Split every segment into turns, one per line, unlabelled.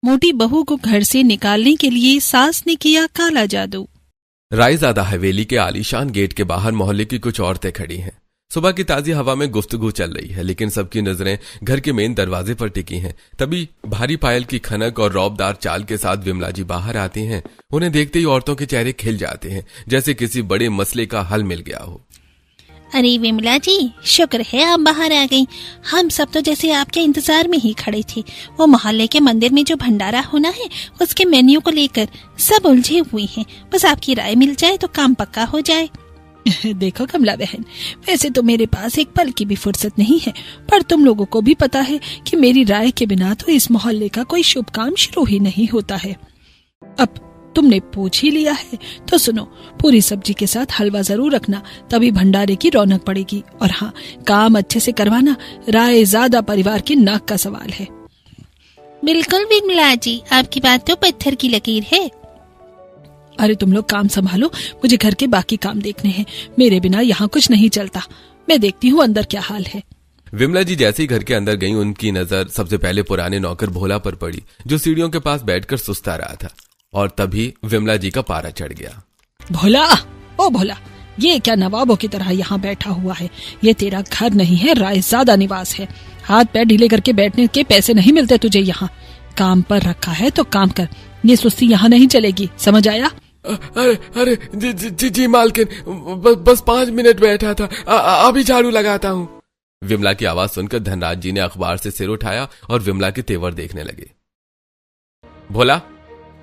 मोटी बहू को घर से निकालने के लिए सास ने किया काला जादू।
रायजादा हवेली के आलीशान गेट के बाहर मोहल्ले की कुछ औरतें खड़ी हैं। सुबह की ताजी हवा में गुफ्तगू चल रही है, लेकिन सबकी नजरें घर के मेन दरवाजे पर टिकी हैं। तभी भारी पायल की खनक और रौबदार चाल के साथ विमला जी बाहर आती हैं। उन्हें देखते ही औरतों के चेहरे खिल जाते हैं, जैसे किसी बड़े मसले का हल मिल गया हो।
अरे विमला जी, शुक्र है आप बाहर आ गई। हम सब तो जैसे आपके इंतजार में ही खड़े थे। वो मोहल्ले के मंदिर में जो भंडारा होना है, उसके मेन्यू को लेकर सब उलझे हुए हैं। बस आपकी राय मिल जाए तो काम पक्का हो जाए।
देखो कमला बहन, वैसे तो मेरे पास एक पल की भी फुर्सत नहीं है, पर तुम लोगों को भी पता है कि मेरी राय के बिना तो इस मोहल्ले का कोई शुभ काम शुरू ही नहीं होता है। अब तुमने पूछ ही लिया है तो सुनो, पूरी सब्जी के साथ हलवा जरूर रखना, तभी भंडारे की रौनक पड़ेगी। और हाँ, काम अच्छे से करवाना रायजादा परिवार की नाक का सवाल है।
बिल्कुल विमला जी, आपकी बात तो पत्थर की लकीर है।
अरे तुम लोग काम संभालो, मुझे घर के बाकी काम देखने हैं। मेरे बिना यहाँ कुछ नहीं चलता। मैं देखती हूँ अंदर क्या हाल है।
विमला जी जैसे ही घर के अंदर गईं, उनकी नजर सबसे पहले पुराने नौकर भोला पर पड़ी, जो सीढ़ियों के पास बैठकर सुस्ता रहा था। और तभी विमला जी का पारा चढ़ गया।
भोला, ओ भोला, ये क्या नवाबों की तरह यहाँ बैठा हुआ है? ये तेरा घर नहीं है, रायजादा निवास है। हाथ पैर ढीले करके बैठने के पैसे नहीं मिलते तुझे यहाँ। काम पर रखा है तो काम कर, ये सुस्ती यहाँ नहीं चलेगी, समझ आया?
अरे जी मालकिन, बस 5 मिनट बैठा था, अभी झाड़ू लगाता हूँ। विमला की आवाज सुनकर धनराज जी ने अखबार से सिर उठाया और विमला के तेवर देखने लगे। भोला,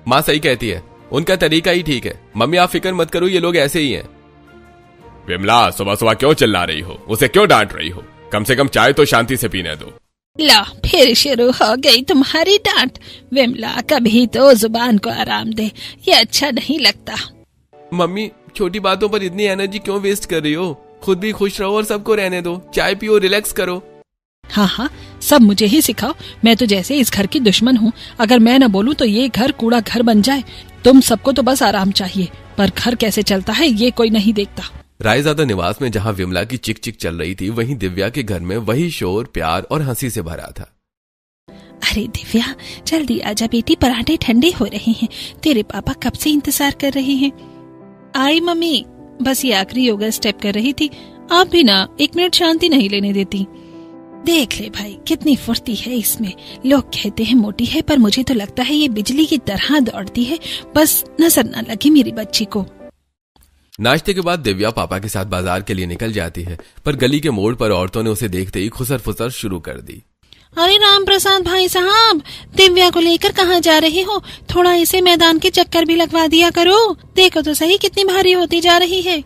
माँ सही कहती है, उनका तरीका ही ठीक है। मम्मी आप फिक्र मत करो, ये लोग ऐसे ही हैं। विमला, सुबह सुबह क्यों चिल्ला रही हो? उसे क्यों डांट रही हो? कम से कम चाय तो शांति से पीने दो।
ला, फिर शुरू हो गई तुम्हारी डांट। विमला, कभी तो जुबान को आराम दे, ये अच्छा नहीं लगता।
मम्मी, छोटी बातों पर इतनी एनर्जी क्यों वेस्ट कर रही हो? खुद भी खुश रहो और सबको रहने दो। चाय पियो, रिलैक्स करो।
हाँ, सब मुझे ही सिखाओ। मैं तो जैसे इस घर की दुश्मन हूँ। अगर मैं न बोलूँ तो ये घर कूड़ा घर बन जाए। तुम सबको तो बस आराम चाहिए, पर घर कैसे चलता है ये कोई नहीं देखता।
रायजादा निवास में जहाँ विमला की चिक चिक चल रही थी, वहीं दिव्या के घर में वही शोर, प्यार और हंसी से भरा था।
अरे दिव्या, जल्दी आजा बेटी, पराठे ठंडे हो रहे हैं। तेरे पापा कब से इंतजार कर रहे हैं।
आई मम्मी, बस ये आखिरी योगा स्टेप कर रही थी। आप भी ना 1 मिनट शांति नहीं लेने देती।
देख ले भाई, कितनी फुर्ती है इसमें। लोग कहते हैं मोटी है, पर मुझे तो लगता है ये बिजली की तरह दौड़ती है। बस नजर न लगी मेरी बच्ची को।
नाश्ते के बाद दिव्या पापा के साथ बाजार के लिए निकल जाती है, पर गली के मोड़ पर औरतों ने उसे देखते ही खुसर फुसर शुरू कर दी।
अरे राम प्रसाद भाई साहब, दिव्या को लेकर कहाँ जा रहे हो? थोड़ा इसे मैदान के चक्कर भी लगवा दिया करो। देखो तो सही कितनी भारी होती जा रही है।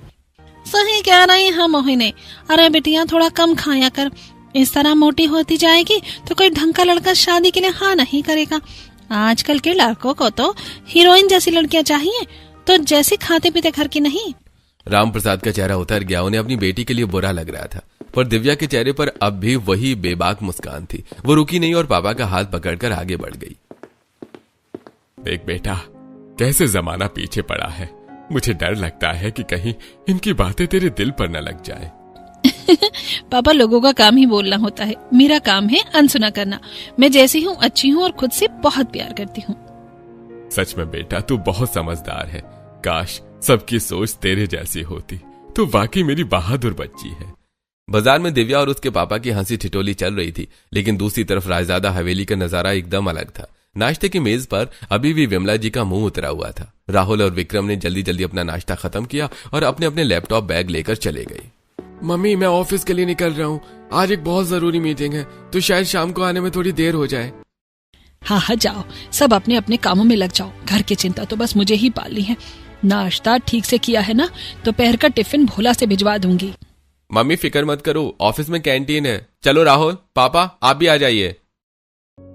सही कह रही है मोहिनी। अरे बेटिया, थोड़ा कम खाया कर। इस तरह मोटी होती जाएगी तो कोई ढंग का लड़का शादी के लिए हाँ नहीं करेगा। आजकल के लड़कों को तो हीरोइन जैसी लड़कियां चाहिए, तो जैसे खाते पीते घर की नहीं।
राम प्रसाद का चेहरा उतर गया। उन्हें अपनी बेटी के लिए बुरा लग रहा था, पर दिव्या के चेहरे पर अब भी वही बेबाक मुस्कान थी। वो रुकी नहीं और पापा का हाथ पकड़कर आगे बढ़ गई।
देख बेटा, कैसे जमाना पीछे पड़ा है। मुझे डर लगता है कि कहीं इनकी बातें तेरे दिल पर न लग जाए।
पापा, लोगों का काम ही बोलना होता है, मेरा काम है अनसुना करना। मैं जैसी हूँ अच्छी हूँ और खुद से बहुत प्यार करती हूँ।
सच में बेटा, तू बहुत समझदार है। काश सबकी सोच तेरे जैसी होती। तू वाकई मेरी बहादुर बच्ची है।
बाजार में दिव्या और उसके पापा की हंसी ठिठोली चल रही थी, लेकिन दूसरी तरफ रायजादा हवेली का नजारा एकदम अलग था। नाश्ते की मेज पर अभी भी विमला जी का मुंह उतरा हुआ था। राहुल और विक्रम ने जल्दी जल्दी अपना नाश्ता खत्म किया और अपने अपने लैपटॉप बैग लेकर चले गए।
मम्मी, मैं ऑफिस के लिए निकल रहा हूँ। आज एक बहुत जरूरी मीटिंग है, तो शायद शाम को आने में थोड़ी देर हो जाए।
हाँ, जाओ, सब अपने अपने कामों में लग जाओ। घर की चिंता तो बस मुझे ही पालनी है। नाश्ता ठीक से किया है ना? दोपहर का टिफिन भोला से भिजवा दूंगी।
मम्मी फिक्र मत करो, ऑफिस में कैंटीन है। चलो राहुल, पापा आप भी आ जाइए।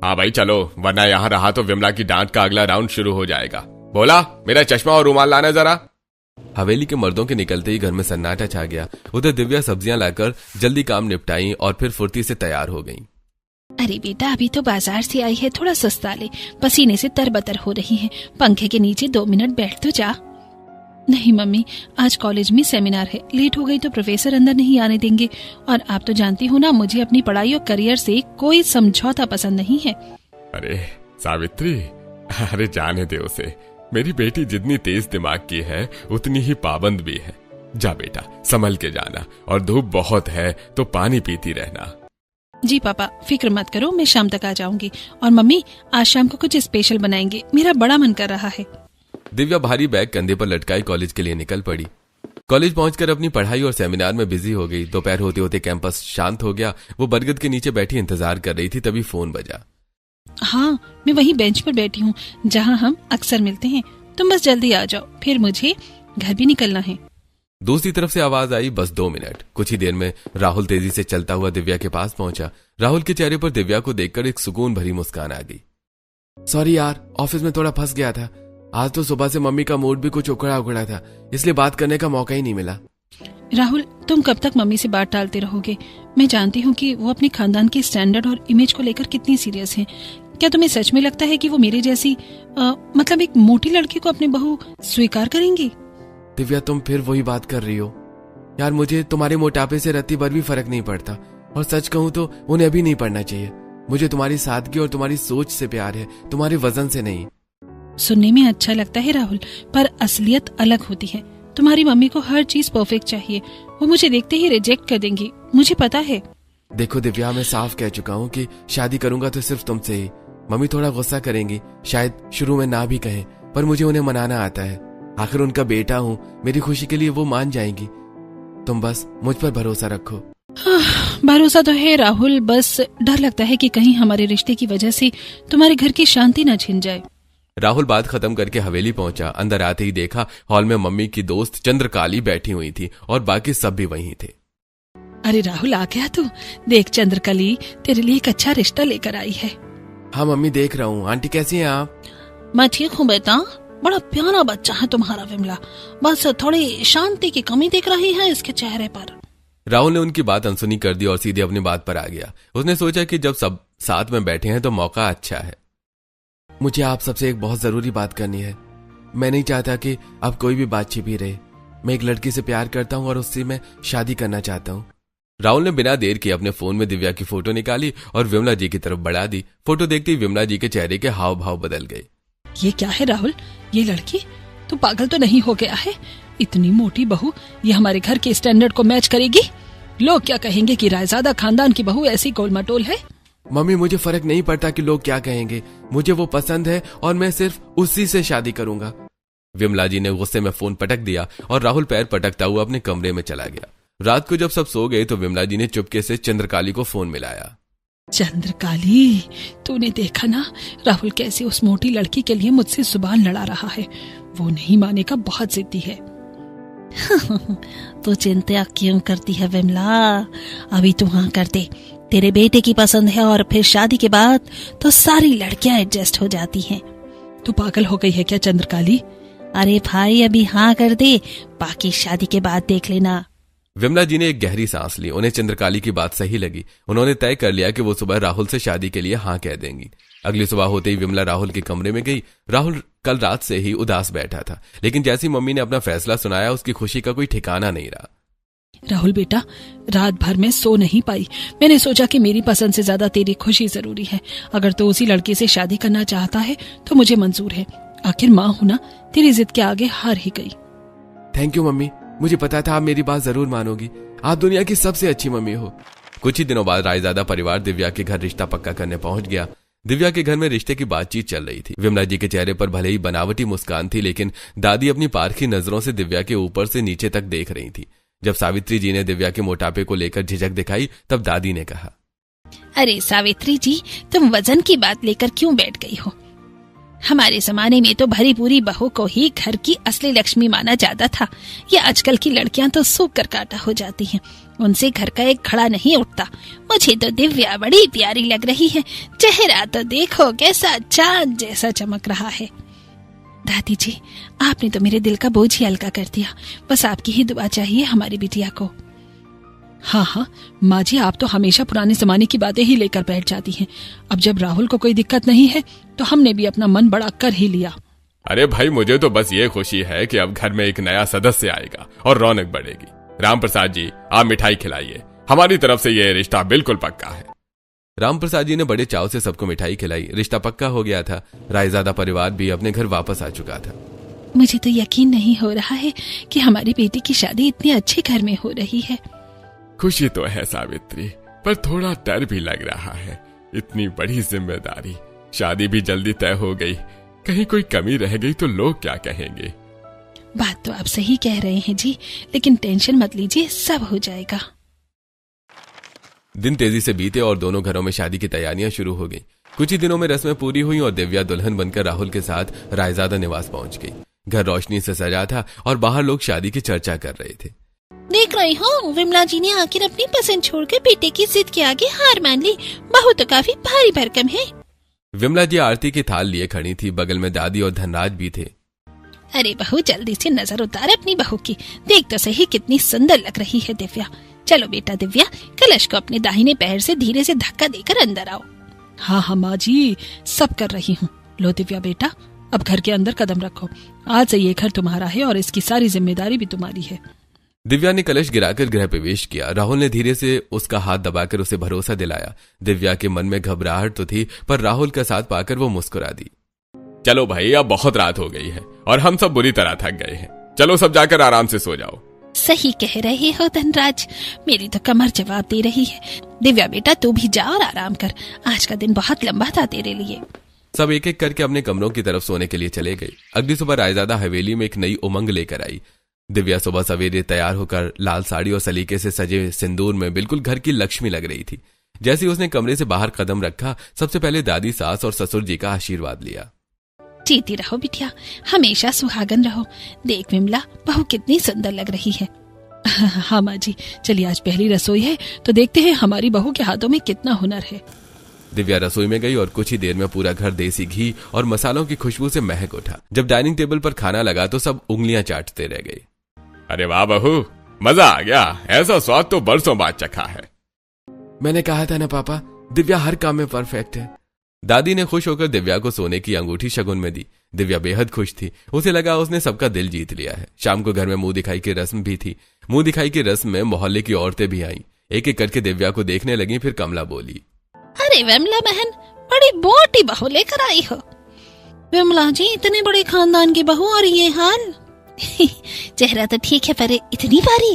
हाँ भाई चलो, वरना यहाँ रहा तो विमला की डांट का अगला राउंड शुरू हो जाएगा। बोला, मेरा चश्मा और रुमाल लाना जरा।
हवेली के मर्दों के निकलते ही घर में सन्नाटा छा गया। उधर दिव्या सब्जियां लाकर जल्दी काम निपटाई और फिर फुर्ती से तैयार हो गईं।
अरे बेटा, अभी तो बाजार से आई है, थोड़ा सस्ता ले। पसीने से तरबतर हो रही है। पंखे के नीचे 2 मिनट बैठ तो जा।
नहीं मम्मी, आज कॉलेज में सेमिनार है, लेट हो गई तो प्रोफेसर अंदर नहीं आने देंगे। और आप तो जानती हो ना, मुझे अपनी पढ़ाई और करियर से कोई समझौता पसंद नहीं है।
अरे सावित्री, अरे जाने दे उसे। मेरी बेटी जितनी तेज दिमाग की है उतनी ही पाबंद भी है। जा बेटा, संभल के जाना, और धूप बहुत है तो पानी पीती रहना।
जी पापा, फिक्र मत करो, मैं शाम तक आ जाऊंगी। और मम्मी, आज शाम को कुछ स्पेशल बनाएंगे, मेरा बड़ा मन कर रहा है।
दिव्या भारी बैग कंधे पर लटकाए कॉलेज के लिए निकल पड़ी। कॉलेज पहुंचकर अपनी पढ़ाई और सेमिनार में बिजी हो गई। दोपहर होते होते कैंपस शांत हो गया। वो बरगद के नीचे बैठी इंतजार कर रही थी, तभी फोन बजा।
हाँ, मैं वही बेंच पर बैठी हूँ जहाँ हम अक्सर मिलते हैं। तुम बस जल्दी आ जाओ, फिर मुझे घर भी निकलना है।
दूसरी तरफ से आवाज आई, बस 2 मिनट। कुछ ही देर में राहुल तेजी से चलता हुआ दिव्या के पास पहुंचा। राहुल के चेहरे पर दिव्या को देखकर एक सुकून भरी मुस्कान आ गई।
सॉरी यार, ऑफिस में थोड़ा फंस गया था। आज तो सुबह से मम्मी का मूड भी कुछ उखड़ा उखड़ा था, इसलिए बात करने का मौका ही नहीं मिला।
राहुल, तुम कब तक मम्मी से बात टालते रहोगे? मैं जानती हूँ कि वो अपने खानदान के स्टैंडर्ड और इमेज को लेकर कितनी सीरियस हैं। क्या तुम्हें सच में लगता है कि वो मेरे जैसी मतलब एक मोटी लड़की को अपनी बहू स्वीकार करेंगी?
दिव्या, तुम फिर वही बात कर रही हो यार। मुझे तुम्हारे मोटापे से रत्ती भर भी फर्क नहीं पड़ता, और सच कहूँ तो उन्हें अभी नहीं पड़ना चाहिए। मुझे तुम्हारी सादगी और तुम्हारी सोच से प्यार है, तुम्हारे वजन से नहीं।
सुनने में अच्छा लगता है राहुल, पर असलियत अलग होती है। तुम्हारी मम्मी को हर चीज परफेक्ट चाहिए, वो मुझे देखते ही रिजेक्ट कर देंगी, मुझे पता है।
देखो दिव्या, मैं साफ कह चुका हूँ कि शादी करूंगा तो सिर्फ तुमसे ही। मम्मी थोड़ा गुस्सा करेंगी, शायद शुरू में ना भी कहें, पर मुझे उन्हें मनाना आता है। आखिर उनका बेटा हूँ, मेरी खुशी के लिए वो मान जाएंगी। तुम बस मुझ पर भरोसा रखो।
भरोसा तो है राहुल, बस डर लगता है कि कहीं हमारे रिश्ते की वजह से तुम्हारे घर की शांति न छिन जाए।
राहुल बात खत्म करके हवेली पहुंचा। अंदर आते ही देखा हॉल में मम्मी की दोस्त चंद्रकाली बैठी हुई थी और बाकी सब भी वहीं थे।
अरे राहुल, आ गया तू? देख, चंद्रकाली तेरे लिए एक अच्छा रिश्ता लेकर आई है।
हाँ मम्मी, देख रहा हूँ। आंटी कैसी हैं आप?
मैं ठीक हूँ बेटा, बड़ा प्यारा बच्चा है तुम्हारा विमला, बस थोड़ी शांति की कमी दिख रही है इसके चेहरे पर।
राहुल ने उनकी बात अनसुनी कर दी और सीधे अपनी बात पर आ गया। उसने सोचा कि जब सब साथ में बैठे हैं तो मौका अच्छा है।
मुझे आप सबसे एक बहुत जरूरी बात करनी है। मैं नहीं चाहता कि अब कोई भी बात छिपी रहे। मैं एक लड़की से प्यार करता हूँ और उससे मैं शादी करना चाहता हूँ।
राहुल ने बिना देर किए अपने फोन में दिव्या की फोटो निकाली और विमला जी की तरफ बढ़ा दी। फोटो देखते ही विमला जी के चेहरे के हाव भाव बदल गए।
ये क्या है राहुल? ये लड़की? तू पागल तो नहीं हो गया है? इतनी मोटी बहू ये हमारे घर के स्टैंडर्ड को मैच करेगी? लोग क्या कहेंगे कि रायजादा खानदान की बहू ऐसी गोल मटोल है।
मम्मी, मुझे फर्क नहीं पड़ता कि लोग क्या कहेंगे। मुझे वो पसंद है और मैं सिर्फ उसी से शादी करूंगा।
विमला जी ने गुस्से में फोन पटक दिया और राहुल पैर पटकता हुआ अपने कमरे में चला गया। रात को जब सब सो गए तो विमला जी ने चुपके से चंद्रकाली को फोन मिलाया।
चंद्रकाली, तूने देखा ना राहुल कैसे उस मोटी लड़की के लिए मुझसे जुबान लड़ा रहा है। वो नहीं मानेगा, बहुत जिद्दी है।
तो चिंता क्यों करती है विमला? अभी तू हाँ कर दे, तेरे बेटे की पसंद है और फिर शादी के बाद तो सारी लड़कियां एडजस्ट हो जाती हैं।
तू पागल हो गई है क्या चंद्रकाली?
अरे भाई, अभी हाँ कर दे, बाकी शादी के बाद देख लेना।
विमला जी ने एक गहरी सांस ली। उन्हें चंद्रकाली की बात सही लगी। उन्होंने तय कर लिया कि वो सुबह राहुल से शादी के लिए हाँ कह देंगी। अगली सुबह होते ही विमला राहुल के कमरे में गई। राहुल कल रात से ही उदास बैठा था, लेकिन जैसी मम्मी ने अपना फैसला सुनाया उसकी खुशी का कोई ठिकाना नहीं रहा।
राहुल बेटा, रात भर में सो नहीं पाई। मैंने सोचा कि मेरी पसंद से ज्यादा तेरी खुशी जरूरी है। अगर तू उसी लड़के से शादी करना चाहता है तो मुझे मंजूर है। आखिर माँ हूं ना, तेरी जिद के आगे हार ही गई।
थैंक यू मम्मी, मुझे पता था आप मेरी बात जरूर मानोगी। आप दुनिया की सबसे अच्छी मम्मी हो।
कुछ ही दिनों बाद रायजादा परिवार दिव्या के घर रिश्ता पक्का करने पहुंच गया। दिव्या के घर में रिश्ते की बातचीत चल रही थी। विमला जी के चेहरे पर भले ही बनावटी मुस्कान थी, लेकिन दादी अपनी पारखी नजरों से दिव्या के ऊपर से नीचे तक देख रही थी। जब सावित्री जी ने दिव्या के मोटापे को लेकर झिझक दिखाई तब दादी ने कहा,
अरे सावित्री जी, तुम वजन की बात लेकर क्यों बैठ गई हो? हमारे जमाने में तो भरी पूरी बहू को ही घर की असली लक्ष्मी माना जाता था। ये आजकल की लड़कियां तो सूख कर काटा हो जाती हैं, उनसे घर का एक खड़ा नहीं उठता। मुझे तो दिव्या बड़ी प्यारी लग रही है। चेहरा तो देखो कैसा चांद जैसा चमक रहा है। दादी जी, आपने तो मेरे दिल का बोझ ही हल्का कर दिया। बस आपकी ही दुआ चाहिए हमारी बिटिया को।
हाँ हाँ माँ जी, आप तो हमेशा पुराने जमाने की बातें ही लेकर बैठ जाती हैं। अब जब राहुल को कोई दिक्कत नहीं है तो हमने भी अपना मन बड़ा कर ही लिया।
अरे भाई, मुझे तो बस ये खुशी है कि अब घर में एक नया सदस्य आएगा और रौनक बढ़ेगी। राम प्रसाद जी, आप मिठाई खिलाइए। हमारी तरफ से ये रिश्ता बिल्कुल पक्का है।
राम प्रसाद जी ने बड़े चाव से सबको मिठाई खिलाई। रिश्ता पक्का हो गया था। रायजादा परिवार भी अपने घर वापस आ चुका था।
मुझे तो यकीन नहीं हो रहा है कि हमारी बेटी की शादी इतने अच्छे घर में हो रही है।
खुशी तो है सावित्री, पर थोड़ा डर भी लग रहा है। इतनी बड़ी जिम्मेदारी, शादी भी जल्दी तय हो गई, कहीं कोई कमी रह गई तो लोग क्या कहेंगे।
बात तो आप सही कह रहे हैं जी, लेकिन टेंशन मत लीजिए, सब हो जाएगा।
दिन तेजी से बीते और दोनों घरों में शादी की तैयारियां शुरू हो गई। कुछ ही दिनों में रस्में पूरी हुई और दिव्या दुल्हन बनकर राहुल के साथ रायजादा निवास पहुंच गई। घर रोशनी से सजा था और बाहर लोग शादी की चर्चा कर रहे थे।
देख रही हो, विमला जी ने आखिर अपनी पसंद छोड़कर बेटे की जिद के आगे हार मान ली। बहू तो काफी भारी भरकम है।
विमला जी आरती की थाल लिए खड़ी थी। बगल में दादी और धनराज भी थे।
अरे बहू, जल्दी से नजर उतार अपनी बहू की, देख तो सही कितनी सुंदर लग रही है दिव्या। चलो बेटा दिव्या, कलश को अपने दाहिने पैर से धीरे से धक्का देकर अंदर आओ। हाँ माँ जी, सब कर रही हूँ। लो दिव्या बेटा, अब घर के अंदर कदम रखो। आज से ये घर तुम्हारा है और इसकी सारी जिम्मेदारी भी तुम्हारी है।
दिव्या ने कलश गिराकर गृह प्रवेश किया। राहुल ने धीरे से उसका हाथ दबाकर उसे भरोसा दिलाया। दिव्या के मन में घबराहट तो थी, पर राहुल का साथ पाकर वो मुस्कुरा दी।
चलो भाई, अब बहुत रात हो गई है और हम सब बुरी तरह थक गए हैं। चलो सब जाकर आराम से सो जाओ।
सही कह रहे हो धनराज, मेरी तो कमर जवाब दे रही है। दिव्या बेटा, तू भी जा और आराम कर, आज का दिन बहुत लंबा था तेरे लिए।
सब एक एक करके अपने कमरों की तरफ सोने के लिए चले गए। अगली सुबह रायजादा हवेली में एक नई उमंग लेकर आई। दिव्या सुबह सवेरे तैयार होकर लाल साड़ी और सलीके से सजे सिंदूर में बिल्कुल घर की लक्ष्मी लग रही थी। जैसे ही उसने कमरे से बाहर कदम रखा, सबसे पहले दादी, सास और ससुर जी का आशीर्वाद लिया।
जीती रहो बिटिया, हमेशा सुहागन रहो। देख विमला, बहू कितनी सुंदर लग रही है। हाँ माँ जी, चलिए आज पहली रसोई है तो देखते हैं हमारी बहू के हाथों में कितना हुनर है।
दिव्या रसोई में गई और कुछ ही देर में पूरा घर देसी घी और मसालों की खुशबू से महक उठा। जब डाइनिंग टेबल पर खाना लगा तो सब उंगलियां चाटते रह गए।
अरे वाह बहू, मजा आ गया। ऐसा स्वाद तो बरसों बाद चखा है।
मैंने कहा था ना पापा, दिव्या हर काम में परफेक्ट है।
दादी ने खुश होकर दिव्या को सोने की अंगूठी शगुन में दी। दिव्या बेहद खुश थी। उसे लगा उसने सबका दिल जीत लिया है। शाम को घर में मुंह दिखाई की रस्म भी थी। मुंह दिखाई की रस्म में मोहल्ले की औरतें भी आईं। एक एक करके दिव्या को देखने लगी। फिर कमला बोली,
अरे विमला बहन, बड़ी मोटी बहू लेकर आई हो। विमला जी, इतने बड़े खानदान की बहू और ये हाल। चेहरा तो ठीक है, पर इतनी भारी।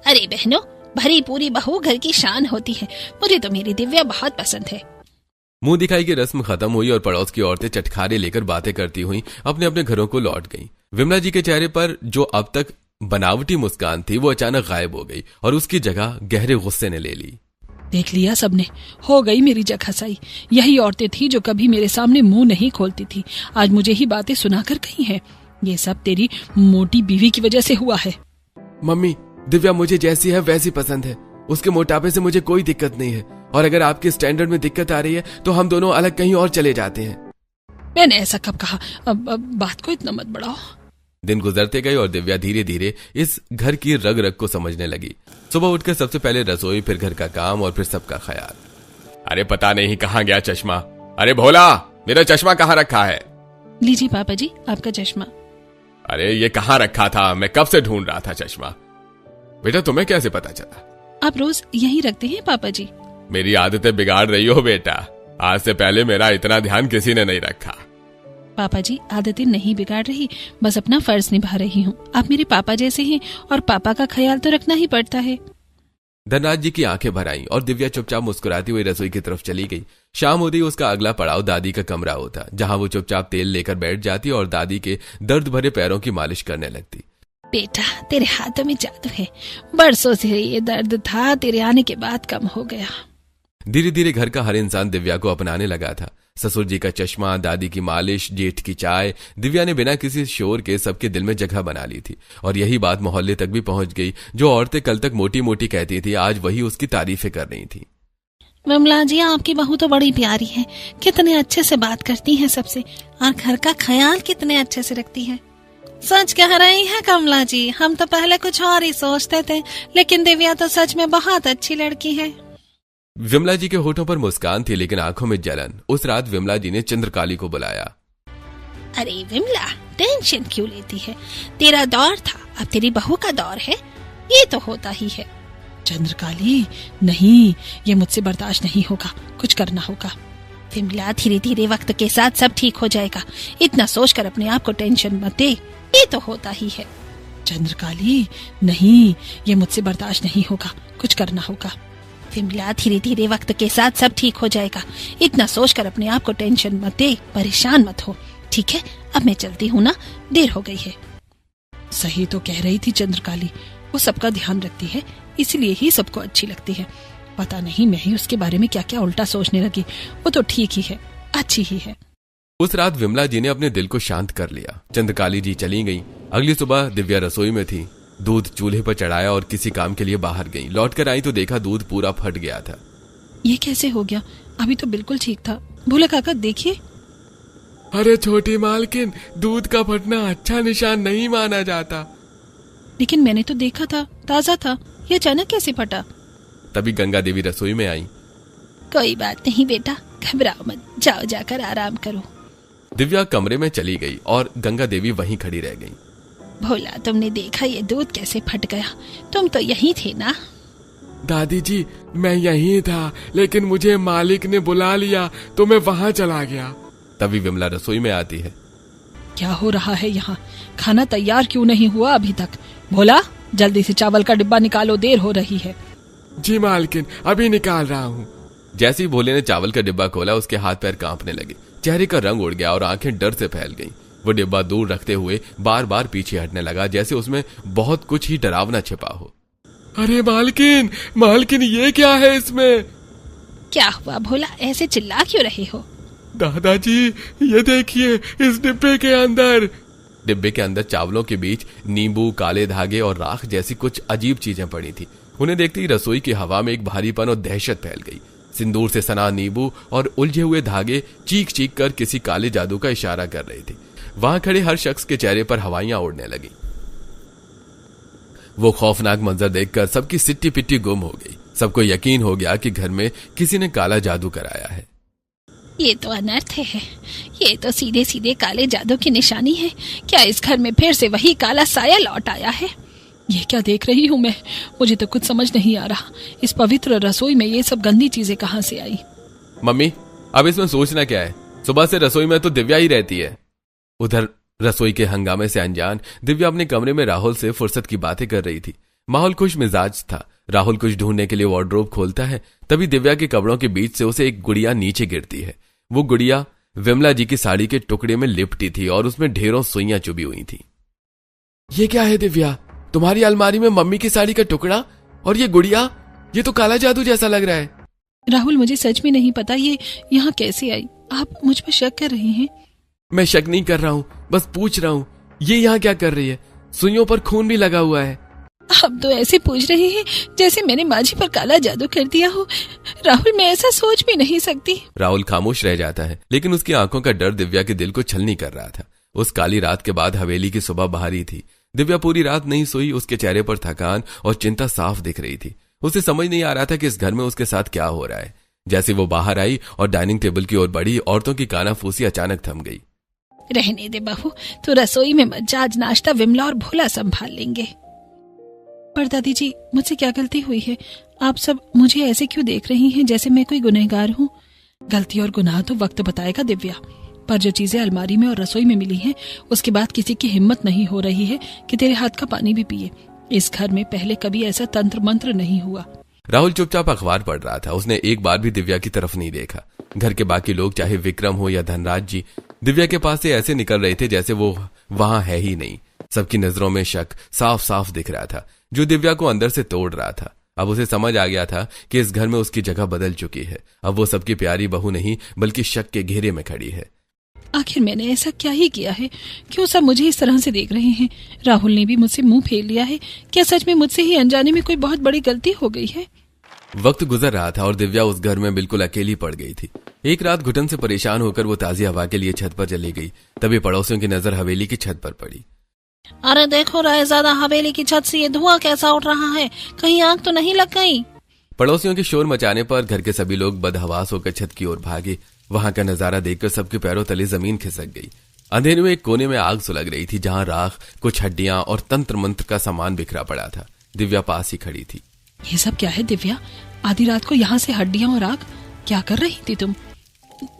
अरे बहनों, भरी पूरी बहू घर की शान होती है। मुझे तो मेरी दिव्या बहुत पसंद है।
मुंह दिखाई की रस्म खत्म हुई और पड़ोस की औरतें चटखारे लेकर बातें करती हुई अपने अपने घरों को लौट गईं। विमला जी के चेहरे पर जो अब तक बनावटी मुस्कान थी, वो अचानक गायब हो गई और उसकी जगह गहरे गुस्से ने ले ली।
देख लिया सबने, हो गई मेरी जगहसाई। यही औरतें थी जो कभी मेरे सामने मुंह नहीं खोलती थी, आज मुझे ही बातें सुनाकर गई हैं। ये सब तेरी मोटी बीवी की वजह से हुआ है।
मम्मी, दिव्या मुझे जैसी है वैसी पसंद है। उसके मोटापे से मुझे कोई दिक्कत नहीं है, और अगर आपके स्टैंडर्ड में दिक्कत आ रही है तो हम दोनों अलग कहीं और चले जाते हैं।
मैंने ऐसा कब कहा? अब बात को इतना मत बढ़ाओ।
दिन गुजरते गए और दिव्या धीरे धीरे इस घर की रग रग को समझने लगी। सुबह उठकर सबसे पहले रसोई, फिर घर का काम और फिर सबका ख्याल।
अरे पता नहीं कहाँ गया चश्मा। अरे भोला, मेरा चश्मा कहाँ रखा है?
लीजिए पापा जी, आपका चश्मा।
अरे ये कहाँ रखा था? मैं कब से ढूंढ रहा था चश्मा। बेटा तुम्हें कैसे पता चला?
आप रोज यही रखते हैं पापा जी?
मेरी आदतें बिगाड़ रही हो बेटा। आज से पहले मेरा इतना ध्यान किसी ने नहीं रखा।
पापा जी, आदतें नहीं बिगाड़ रही, बस अपना फर्ज निभा रही हूँ। आप मेरे पापा जैसे हैं और पापा का ख्याल तो रखना ही पड़ता है।
धनराज जी की आंखें भर आईं और दिव्या चुपचाप मुस्कुराती हुई रसोई की तरफ चली गई। शाम होती उसका अगला पड़ाव दादी का कमरा होता, जहां वो चुपचाप तेल लेकर बैठ जाती और दादी के दर्द भरे पैरों की मालिश करने लगती।
बेटा, तेरे हाथों में जादू है। बरसों से ये दर्द था, तेरे आने के बाद कम हो गया।
धीरे धीरे घर का हर इंसान दिव्या को अपनाने लगा था। ससुर जी का चश्मा, दादी की मालिश, जेठ की चाय, दिव्या ने बिना किसी शोर के सबके दिल में जगह बना ली थी। और यही बात मोहल्ले तक भी पहुंच गई। जो औरतें कल तक मोटी मोटी कहती थी, आज वही उसकी तारीफें कर रही थी।
विमला जी, आपकी बहू तो बड़ी प्यारी है। कितने अच्छे से बात करती है सबसे, और घर का ख्याल कितने अच्छे से रखती है। सच कह रही है कमला जी, हम तो पहले कुछ और ही सोचते थे, लेकिन दिव्या तो सच में बहुत अच्छी लड़की है।
विमला जी के होठों पर मुस्कान थी, लेकिन आंखों में जलन। उस रात विमला जी ने चंद्रकाली को बुलाया।
अरे विमला, टेंशन क्यों लेती है? तेरा दौर था, अब तेरी बहू का दौर है। ये तो होता ही है।
चंद्रकाली, नहीं, ये मुझसे बर्दाश्त नहीं होगा, कुछ करना होगा।
विमला, धीरे धीरे वक्त के साथ सब ठीक हो जाएगा, इतना सोचकर अपने आप को टेंशन मत दे, ये तो होता ही है।
चंद्रकाली, नहीं, ये मुझसे बर्दाश्त नहीं होगा, कुछ करना होगा।
विमला, धीरे धीरे वक्त के साथ सब ठीक हो जाएगा, इतना सोचकर अपने आप को टेंशन मत दे, परेशान मत हो, ठीक है? अब मैं चलती हूँ ना, देर हो गई है।
सही तो कह रही थी चंद्रकाली, वो सबका ध्यान रखती है, इसलिए ही सबको अच्छी लगती है। पता नहीं मैं ही उसके बारे में क्या क्या उल्टा सोचने लगी। वो तो ठीक ही है, अच्छी ही है।
उस रात विमला जी ने अपने दिल को शांत कर लिया। चंद्रकाली जी चली गई। अगली सुबह दिव्या रसोई में थी। दूध चूल्हे पर चढ़ाया और किसी काम के लिए बाहर गई। लौटकर आई तो देखा दूध पूरा फट गया था।
ये कैसे हो गया? अभी तो बिल्कुल ठीक था। भोला काका देखिए।
अरे छोटी मालकिन, दूध का फटना अच्छा निशान नहीं माना जाता।
लेकिन मैंने तो देखा था, ताजा था, ये अचानक कैसे फटा?
तभी गंगा देवी रसोई में आई।
कोई बात नहीं बेटा, घबराओ मत, जाओ जाकर आराम करो।
दिव्या कमरे में चली गई और गंगा देवी वहीं खड़ी रह गई।
भोला, तुमने देखा ये दूध कैसे फट गया? तुम तो यहीं थे ना?
दादी जी, मैं यहीं था, लेकिन मुझे मालिक ने बुला लिया तो मैं वहां चला गया।
तभी विमला रसोई में आती है।
क्या हो रहा है यहाँ? खाना तैयार क्यों नहीं हुआ अभी तक? भोला, जल्दी से चावल का डिब्बा निकालो, देर हो रही है।
जी मालकिन, अभी निकाल रहा हूँ।
जैसे ही भोले ने चावल का डिब्बा खोला, उसके हाथ पैर कांपने लगे, चेहरे का रंग उड़ गया और आंखें डर से फैल गईं। वो डिब्बा दूर रखते हुए बार बार पीछे हटने लगा, जैसे उसमें बहुत कुछ ही डरावना छिपा हो।
अरे मालकिन, मालकिन, ये क्या है इसमें?
क्या हुआ भोला, ऐसे चिल्ला क्यों रहे हो?
दादाजी, ये देखिए, इस डिब्बे के अंदर।
डिब्बे के अंदर चावलों के बीच नींबू, काले धागे और राख जैसी कुछ अजीब चीजें पड़ी थी। उन्हें देखते ही रसोई की हवा में एक भारीपन और दहशत फैल गई। सिंदूर से सना नींबू और उलझे हुए धागे चीख चीख कर किसी काले जादू का इशारा कर रहे थे। वहां खड़े हर शख्स के चेहरे पर हवाइयां उड़ने लगी। वो खौफनाक मंजर देखकर सबकी सिट्टी पिट्टी गुम हो गई। सबको यकीन हो गया कि घर में किसी ने काला जादू कराया है।
ये तो अनर्थ है, ये तो सीधे सीधे काले जादू की निशानी है। क्या इस घर में फिर से वही काला साया लौट आया है?
ये क्या देख रही हूँ मैं? मुझे तो कुछ समझ नहीं आ रहा। इस पवित्र रसोई में ये सब गंदी चीजें कहाँ से आई?
मम्मी, अब इसमें सोचना क्या है? सुबह से रसोई में तो दिव्या ही रहती है। उधर रसोई के हंगामे से अनजान दिव्या अपने कमरे में राहुल से फुर्सत की बातें कर रही थी। माहौल खुश मिजाज था। राहुल कुछ ढूंढने के लिए वार्डरोब खोलता है। तभी दिव्या के कपड़ों के बीच से उसे एक गुड़िया नीचे गिरती है। वो गुड़िया विमला जी की साड़ी के टुकड़े में लिपटी थी और उसमें ढेरों सुइयां चुभी हुई थी।
ये क्या है दिव्या? तुम्हारी अलमारी में मम्मी की साड़ी का टुकड़ा और ये गुड़िया? ये तो काला जादू जैसा लग रहा है।
राहुल, मुझे सच में नहीं पता ये यहाँ कैसे आई। आप मुझ पर शक कर रहे हैं?
मैं शक नहीं कर रहा हूँ, बस पूछ रहा हूँ, ये यहाँ क्या कर रही है? सुइयों पर खून भी लगा हुआ है।
आप तो ऐसे पूछ रहे हैं जैसे मैंने माझी पर काला जादू कर दिया हो। राहुल, मैं ऐसा सोच भी नहीं सकती।
राहुल खामोश रह जाता है, लेकिन उसकी आंखों का डर दिव्या के दिल को छलनी कर रहा था। उस काली रात के बाद हवेली की सुबह बाहरी थी। दिव्या पूरी रात नहीं सोई। उसके चेहरे पर थकान और चिंता साफ दिख रही थी। उसे समझ नहीं आ रहा था कि इस घर में उसके साथ क्या हो रहा है। जैसे वो बाहर आई और डाइनिंग टेबल की ओर बढ़ी, औरतों की कानाफूसी अचानक थम गई।
रहने दे बहू, तो रसोई में मत जा, आज नाश्ता विमला और भोला संभाल लेंगे।
पर दादी जी, मुझसे क्या गलती हुई है? आप सब मुझे ऐसे क्यों देख रही हैं जैसे मैं कोई गुनहगार हूँ? गलती और गुनाह तो वक्त बताएगा दिव्या, पर जो चीजें अलमारी में और रसोई में मिली हैं, उसके बाद किसी की हिम्मत नहीं हो रही है कि तेरे हाथ का पानी भी पिए। इस घर में पहले कभी ऐसा तंत्र मंत्र नहीं हुआ।
राहुल चुपचाप अखबार पढ़ रहा था। उसने एक बार भी दिव्या की तरफ नहीं देखा। घर के बाकी लोग, चाहे विक्रम हो या धनराज जी, दिव्या के पास से ऐसे निकल रहे थे जैसे वो वहां है ही नहीं। सबकी नजरों में शक साफ साफ दिख रहा था, जो दिव्या को अंदर से तोड़ रहा था। अब उसे समझ आ गया था कि इस घर में उसकी जगह बदल चुकी है। अब वो सबकी प्यारी बहू नहीं, बल्कि शक के घेरे में खड़ी है।
आखिर मैंने ऐसा क्या ही किया है? क्यों सब मुझे इस तरह से देख रहे हैं? राहुल ने भी मुझसे मुंह फेर लिया है। क्या सच में मुझसे ही अनजाने में कोई बहुत बड़ी गलती हो गई है?
वक्त गुजर रहा था और दिव्या उस घर में बिल्कुल अकेली पड़ गई थी। एक रात घुटन से परेशान होकर वो ताजी हवा के लिए छत पर चली गई। तभी पड़ोसियों की नजर हवेली की छत पर पड़ी।
अरे देखो रायजादा, हवेली की छत से ये धुआं कैसा उठ रहा है? कहीं आग तो नहीं लग गई?
पड़ोसियों के शोर मचाने पर घर के सभी लोग बदहवास होकर छत की ओर भागे। वहां का नजारा देखकर सबके पैरों तले जमीन खिसक गई। अंधेरे में एक कोने में आग सुलग रही थी, जहां राख, कुछ हड्डियां और तंत्र मंत्र का सामान बिखरा पड़ा था। दिव्या पास ही खड़ी थी।
ये सब क्या है दिव्या? आधी रात को यहाँ से हड्डियां और आग, क्या कर रही थी तुम?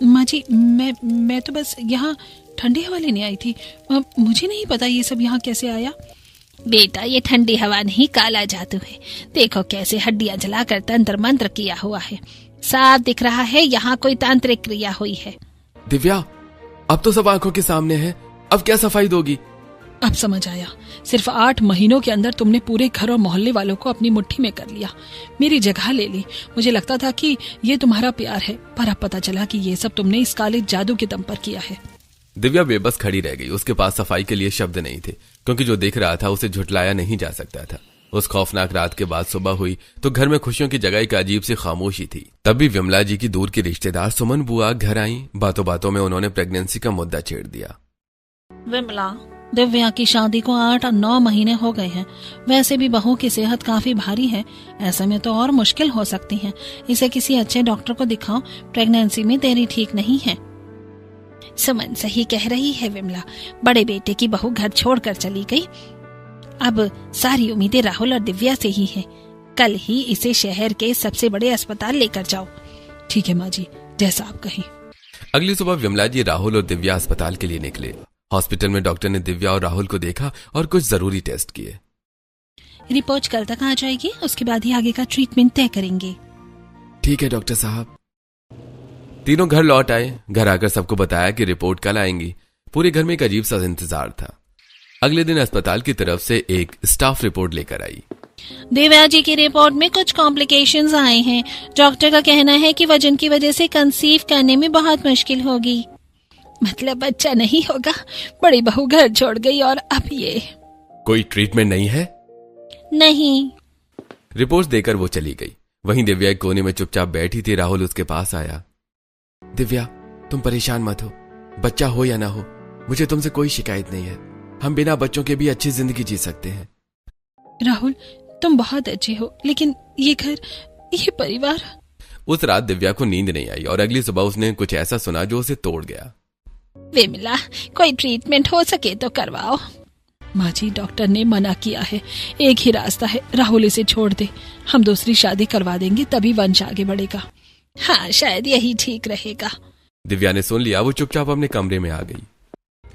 माँ जी, मैं तो बस यहाँ ठंडी हवा लेने आई थी। मुझे नहीं पता ये सब यहाँ कैसे आया।
बेटा, ये ठंडी हवा नहीं, काला जादू है। देखो कैसे हड्डियां जलाकर तंत्र मंत्र किया हुआ है। साफ दिख रहा है यहाँ कोई तांत्रिक क्रिया हुई है।
दिव्या, अब तो सब आंखों के सामने है, अब क्या सफाई दोगी?
अब समझ आया। सिर्फ 8 महीनों के अंदर तुमने पूरे घर और मोहल्ले वालों को अपनी मुट्ठी में कर लिया, मेरी जगह ले ली। मुझे लगता था कि ये तुम्हारा प्यार है, पर अब पता चला कि ये सब तुमने इस काले जादू के दम पर किया है।
दिव्या बेबस खड़ी रह गई। उसके पास सफाई के लिए शब्द नहीं थे, क्योंकि जो देख रहा था उसे झुटलाया नहीं जा सकता था। उस खौफनाक रात के बाद सुबह हुई तो घर में खुशियों की जगह एक अजीब सी खामोशी थी। तब भी विमला जी की दूर की रिश्तेदार सुमन बुआ घर आई। बातों बातों में उन्होंने प्रेगनेंसी का मुद्दा छेड़ दिया।
विमला, दिव्या की शादी को 8 और 9 महीने हो गए हैं। वैसे भी बहू की सेहत काफी भारी है, ऐसे में तो और मुश्किल हो सकती है। इसे किसी अच्छे डॉक्टर को दिखाओ, प्रेगनेंसी में देरी ठीक नहीं है।
सुमन सही कह रही है विमला, बड़े बेटे की बहू घर छोड़कर चली गई। अब सारी उम्मीदें राहुल और दिव्या से ही हैं। कल ही इसे शहर के सबसे बड़े अस्पताल लेकर जाओ। ठीक है माँ जी, जैसा आप कहें।
अगली सुबह विमला जी राहुल और दिव्या अस्पताल के लिए निकले। हॉस्पिटल में डॉक्टर ने दिव्या और राहुल को देखा और कुछ जरूरी टेस्ट किए।
रिपोर्ट कल तक आ जाएगी, उसके बाद ही आगे का ट्रीटमेंट तय करेंगे।
ठीक है डॉक्टर साहब।
तीनों घर लौट आए। घर आकर सबको बताया कि रिपोर्ट कल आएंगी। पूरे घर में एक अजीब सा इंतजार था। अगले दिन अस्पताल की तरफ से एक स्टाफ रिपोर्ट लेकर आई।
दिव्या जी की रिपोर्ट में कुछ कॉम्प्लिकेशंस आए हैं। डॉक्टर का कहना है कि वजन की वजह से कंसीव करने में बहुत मुश्किल होगी।
मतलब बच्चा नहीं होगा? बड़ी बहू घर छोड़ गई और अब ये।
कोई ट्रीटमेंट नहीं है?
नहीं।
रिपोर्ट देकर वो चली गई। वहीं दिव्या एक कोने में चुपचाप बैठी थी। राहुल उसके पास आया।
दिव्या, तुम परेशान मत हो, बच्चा हो या ना हो, मुझे तुमसे कोई शिकायत नहीं है। हम बिना बच्चों के भी अच्छी जिंदगी जी सकते हैं।
राहुल, तुम बहुत अच्छे हो, लेकिन ये घर, ये परिवार।
उस रात दिव्या को नींद नहीं आई और अगली सुबह उसने कुछ ऐसा सुना जो उसे तोड़ गया।
विमला, कोई ट्रीटमेंट हो सके तो करवाओ। माँ जी, डॉक्टर ने मना किया है। एक ही रास्ता है, राहुल इसे छोड़ दे। हम दूसरी शादी करवा देंगे, तभी वंश आगे बढ़ेगा। हाँ, शायद यही ठीक रहेगा।
दिव्या ने सुन लिया। वो चुपचाप अपने कमरे में आ गई।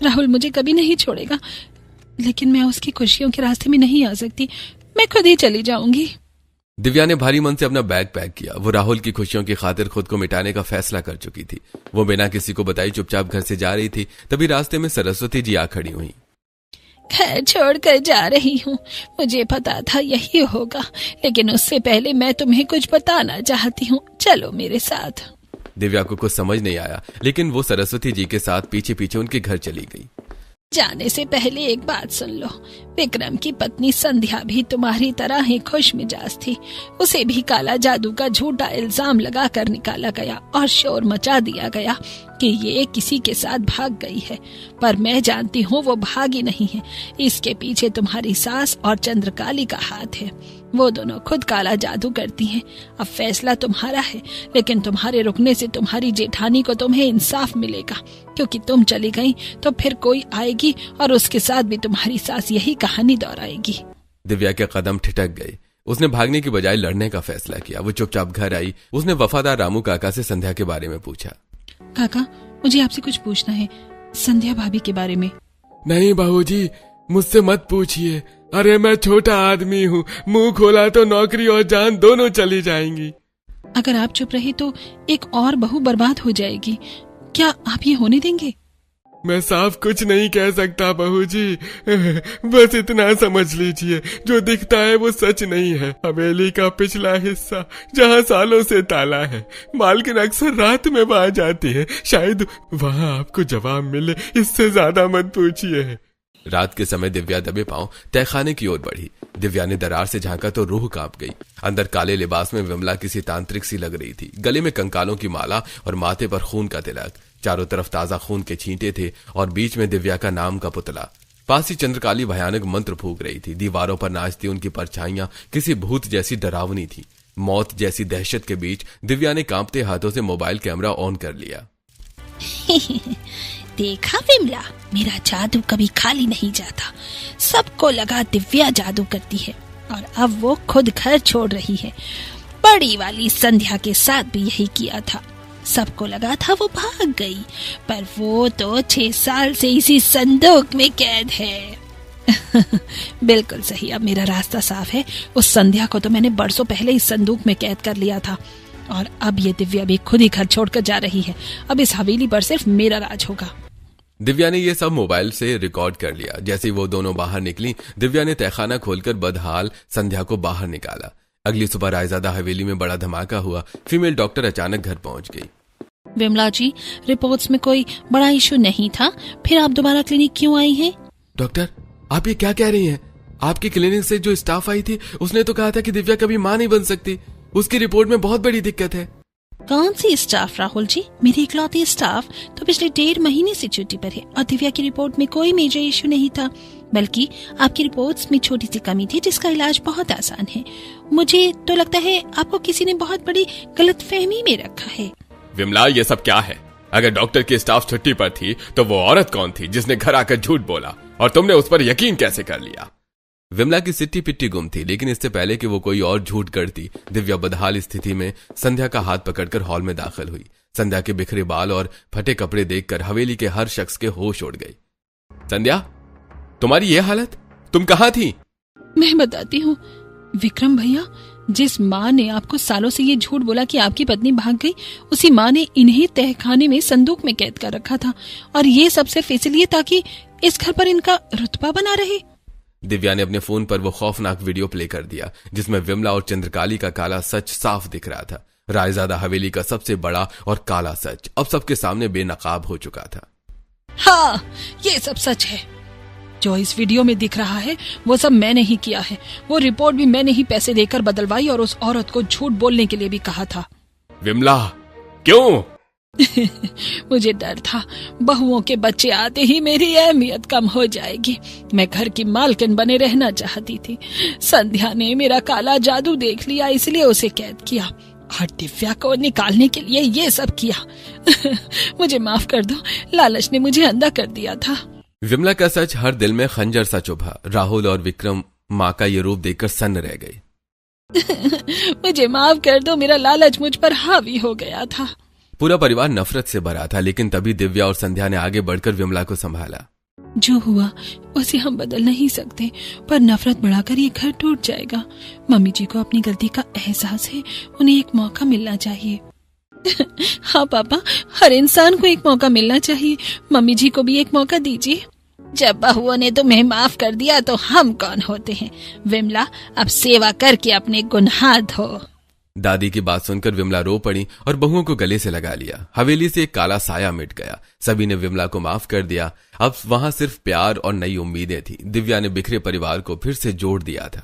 राहुल मुझे कभी नहीं छोड़ेगा, लेकिन मैं उसकी खुशियों के रास्ते में नहीं आ सकती। मैं खुद ही चली जाऊंगी।
दिव्या ने भारी मन से अपना बैग पैक किया। वो राहुल की खुशियों की खातिर खुद को मिटाने का फैसला कर चुकी थी। वो बिना किसी को बताई चुपचाप घर से जा रही थी। तभी रास्ते में सरस्वती जी आ खड़ी हुई।
घर छोड़कर जा रही हूँ, मुझे पता था यही होगा, लेकिन उससे पहले मैं तुम्हें कुछ बताना चाहती हूँ। चलो मेरे साथ।
दिव्या को कुछ समझ नहीं आया, लेकिन वो सरस्वती जी के साथ पीछे पीछे उनके घर चली गई।
जाने से पहले एक बात सुन लो। विक्रम की पत्नी संध्या भी तुम्हारी तरह ही खुश मिजाज थी। उसे भी काला जादू का झूठा इल्जाम लगाकर निकाला गया और शोर मचा दिया गया कि ये किसी के साथ भाग गई है। पर मैं जानती हूँ वो भागी नहीं है। इसके पीछे तुम्हारी सास और चंद्रकाली का हाथ है। वो दोनों खुद काला जादू करती हैं। अब फैसला तुम्हारा है, लेकिन तुम्हारे रुकने से तुम्हारी जेठानी को तुम्हें इंसाफ मिलेगा, क्योंकि तुम चली गई तो फिर कोई आएगी और उसके साथ भी तुम्हारी सास यही कहानी दोहराएगी।
दिव्या के कदम ठिठक गए। उसने भागने की बजाय लड़ने का फैसला किया। वो चुपचाप घर आई। उसने वफादार रामू काका से संध्या के बारे में पूछा।
काका, मुझे आपसे कुछ पूछना है, संध्या भाभी के बारे में।
नहीं बहूजी, मुझसे मत पूछिए। अरे मैं छोटा आदमी हूँ, मुंह खोला तो नौकरी और जान दोनों चली जाएंगी।
अगर आप चुप रहे तो एक और बहू बर्बाद हो जाएगी। क्या आप ये होने देंगे?
मैं साफ कुछ नहीं कह सकता बहूजी, बस इतना समझ लीजिए, जो दिखता है वो सच नहीं है। हवेली का पिछला हिस्सा जहाँ सालों से ताला है, मालकिन अक्सर रात में वहां जाती है। शायद वहां आपको जवाब मिले, इससे ज्यादा मत पूछिए।
रात के समय दिव्या दबे पांव तहखाने की ओर बढ़ी। दिव्या ने दरार से झांका तो रूह कांप गई। अंदर काले लिबास में विमला किसी तांत्रिक सी लग रही थी। गले में कंकालों की माला और माथे पर खून का तिलक। चारों तरफ ताजा खून के छींटे थे और बीच में दिव्या का नाम का पुतला। पास ही चंद्रकाली भयानक मंत्र फूंक रही थी। दीवारों पर नाचती उनकी परछाइयां किसी भूत जैसी डरावनी थी। मौत जैसी दहशत के बीच दिव्या ने कांपते हाथों से मोबाइल कैमरा ऑन कर लिया।
देखा विमला, मेरा जादू कभी खाली नहीं जाता। सबको लगा दिव्या जादू करती है,
और अब वो खुद घर छोड़ रही है। बड़ी वाली संध्या के साथ भी यही किया था। सबको लगा था वो भाग गई, पर वो तो 6 साल से इसी संदूक में कैद है। बिल्कुल सही, अब मेरा रास्ता साफ है। उस संध्या को तो मैंने बरसों पहले इस संदूक में कैद कर लिया था, और अब ये दिव्या भी खुद ही घर छोड़कर जा रही है। अब इस हवेली पर सिर्फ मेरा राज होगा।
दिव्या ने ये सब मोबाइल से रिकॉर्ड कर लिया। जैसे ही वो दोनों बाहर निकली, दिव्या ने तहखाना खोलकर बदहाल संध्या को बाहर निकाला। अगली सुबह रायजादा हवेली में बड़ा धमाका हुआ। फीमेल डॉक्टर अचानक घर पहुंच गई।
विमला जी, रिपोर्ट्स में कोई बड़ा इशू नहीं था, फिर आप दोबारा क्लिनिक क्यों आई हैं?
डॉक्टर, आप ये क्या कह रही हैं? आपकी क्लिनिक से जो स्टाफ आई थी उसने तो कहा था कि दिव्या कभी मां नहीं बन सकती। उसकी रिपोर्ट में बहुत बड़ी दिक्कत है।
कौन सी स्टाफ राहुल जी? मेरी इकलौती स्टाफ तो पिछले 1.5 महीने से छुट्टी पर है, और दिव्या की रिपोर्ट में कोई मेजर इशू नहीं था, बल्कि आपकी रिपोर्ट्स में छोटी सी कमी थी जिसका इलाज बहुत आसान है। मुझे तो लगता है आपको किसी ने बहुत बड़ी गलतफहमी में रखा है।
विमला, ये सब क्या है? अगर डॉक्टर की स्टाफ छुट्टी पर थी तो वो औरत कौन थी जिसने घर आकर झूठ बोला, और तुमने उस पर यकीन कैसे कर लिया? विमला की सिट्टी पिट्टी गुम थी, लेकिन इससे पहले कि वो कोई और झूठ करती, दिव्या बदहाल स्थिति में संध्या का हाथ पकड़कर हॉल में दाखिल हुई। संध्या के बिखरे बाल और फटे कपड़े देखकर हवेली के हर शख्स के होश उड़ गए। संध्या, तुम्हारी ये हालत, तुम कहाँ थी?
मैं बताती हूँ विक्रम भैया, जिस माँ ने आपको सालों से ये झूठ बोला कि आपकी पत्नी भाग गई, उसी माँ ने इन्हें तहखाने में संदूक में कैद कर रखा था, और ये सब सिर्फ इसलिए ताकि इस घर पर इनका रुतबा बना रहे।
दिव्या ने अपने फोन पर वो खौफनाक वीडियो प्ले कर दिया जिसमें विमला और चंद्रकाली का काला सच साफ दिख रहा था। रायजादा हवेली का सबसे बड़ा और काला सच अब सबके सामने बेनकाब हो चुका था।
हाँ, ये सब सच है। जो इस वीडियो में दिख रहा है वो सब मैंने ही किया है। वो रिपोर्ट भी मैंने ही पैसे देकर बदलवाई और उस औरत को झूठ बोलने के लिए भी कहा था।
विमला, क्यों?
मुझे डर था बहुओं के बच्चे आते ही मेरी अहमियत कम हो जाएगी। मैं घर की मालकिन बने रहना चाहती थी। संध्या ने मेरा काला जादू देख लिया, इसलिए उसे कैद किया, और दिव्या को निकालने के लिए ये सब किया। मुझे माफ कर दो, लालच ने मुझे अंधा कर दिया था।
विमला का सच हर दिल में खंजर सा चुभा। राहुल और विक्रम माँ का ये रूप देखकर सन्न रह गए।
मुझे माफ कर दो, मेरा लालच मुझ पर हावी हो गया था।
पूरा परिवार नफरत से भरा था, लेकिन तभी दिव्या और संध्या ने आगे बढ़कर विमला को संभाला।
जो हुआ उसे हम बदल नहीं सकते, पर नफरत बढ़ाकर ये घर टूट जाएगा। मम्मी जी को अपनी गलती का एहसास है, उन्हें एक मौका मिलना चाहिए। हाँ पापा, हर इंसान को एक मौका मिलना चाहिए। मम्मी जी को भी एक मौका दीजिए। जब बहुओं ने तुम्हें माफ कर दिया तो हम कौन होते हैं? विमला, अब सेवा करके अपने गुनाह धो।
दादी की बात सुनकर विमला रो पड़ी और बहुओं को गले से लगा लिया। हवेली से एक काला साया मिट गया। सभी ने विमला को माफ कर दिया। अब वहां सिर्फ प्यार और नई उम्मीदें थी। दिव्या ने बिखरे परिवार को फिर से जोड़ दिया था।